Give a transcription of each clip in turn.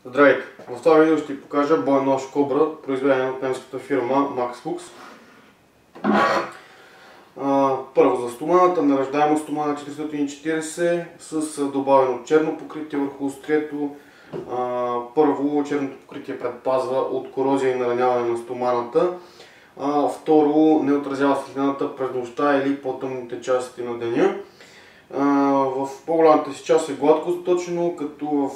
Здравейте! В това видео ще ви покажа боен нож Кобра, произведен от немската фирма Maxfuchs. Първо за стоманата, наръждаема стомана 440 с добавено черно покритие върху острието. Първо, черното покритие предпазва от корозия и нараняване на стоманата. Второ, не отразява светлината през нощта или по-тъмните части на деня. В по-голямата си част е гладко заточено, като в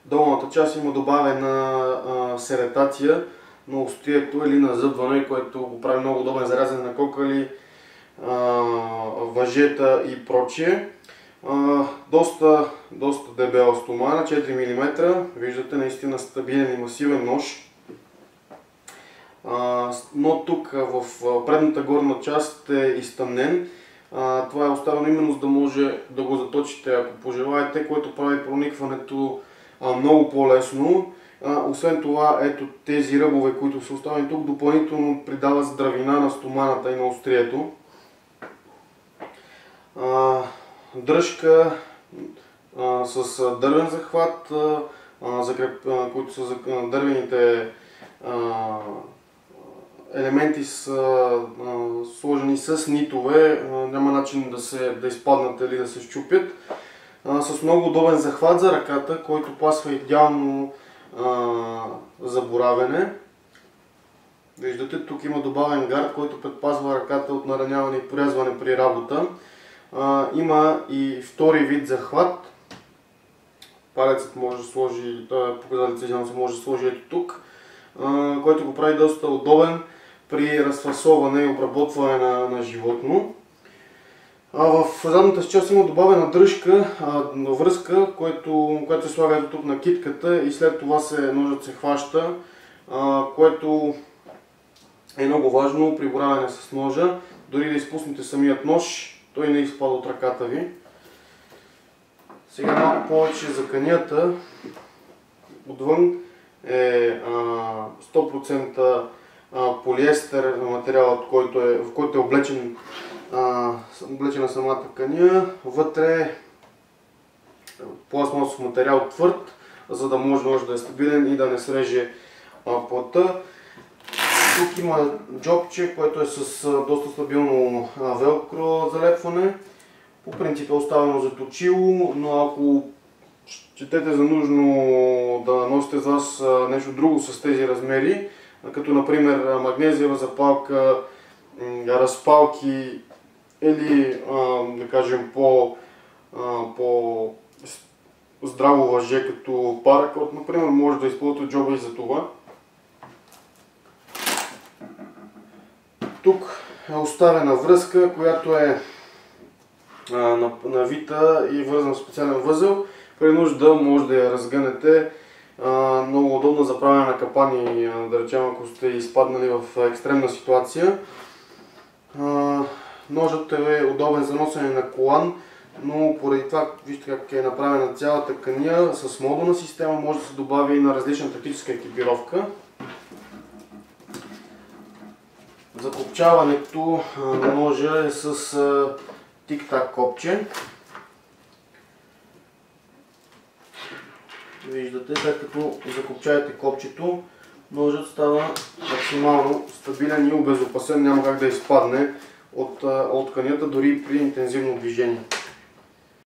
долната част има добавена серетация на острието или на зъбване, което го прави много удобен за рязане на кокали, въжета и прочие. Доста дебела стомана, 4 мм. Виждате, наистина стабилен и масивен нож. Но тук в предната горна част е изтъмнен. Това е оставено именно за да може да го заточите, ако пожелаете, което прави проникването много по-лесно. Освен това, ето тези ръбове, които са оставени тук, допълнително придават здравина на стоманата и на острието. Дръжка с дървен захват, които са дървените елементи са сложени с нитове, няма начин да изпаднат или да се счупят. С много удобен захват за ръката, който пасва идеално за боравене. Виждате, тук има добавен гард, който предпазва ръката от нараняване и порязване при работа. Има и втори вид захват. Палецът може да сложи, показалецът може да сложи ето тук, който го прави доста удобен при разфасоване и обработване на животно. В задната част има добавена дръжка, връзка, която се слага тук на китката и след това ножът се хваща, което е много важно при боравене с ножа. Дори да изпуснете самият нож, той не изпада от ръката ви. Сега малко повече за канията. Отвън е 100% полиестер материалът, в който е облечена самата кания. Вътре е пластмасов материал твърд, за да може ножът да е стабилен и да не среже плътта. Тук има джобче, което е с доста стабилно велкро залепване. По принцип е оставено за точило, но ако считете за нужно да носите за вас нещо друго с тези размери, като например магнезиева запалка, разпалки или да кажем по-здраво въже като паракорд, например, може да използвате джоба и за това. Тук е оставена връзка, която е навита и вързана в специален възел. При нужда може да я разгънете. Много удобно за правене на капани, да речем, ако сте изпаднали в екстремна ситуация. Ножът е удобен за носене на колан, но поради това, вижте как е направена цялата кания с модулна система, може да се добави и на различна тактическа екипировка. Закопчаването на ножа е с тик-так копче. Виждате, след като закопчаете копчето, ножът става максимално стабилен и обезопасен, няма как да изпадне от канията, дори при интензивно движение.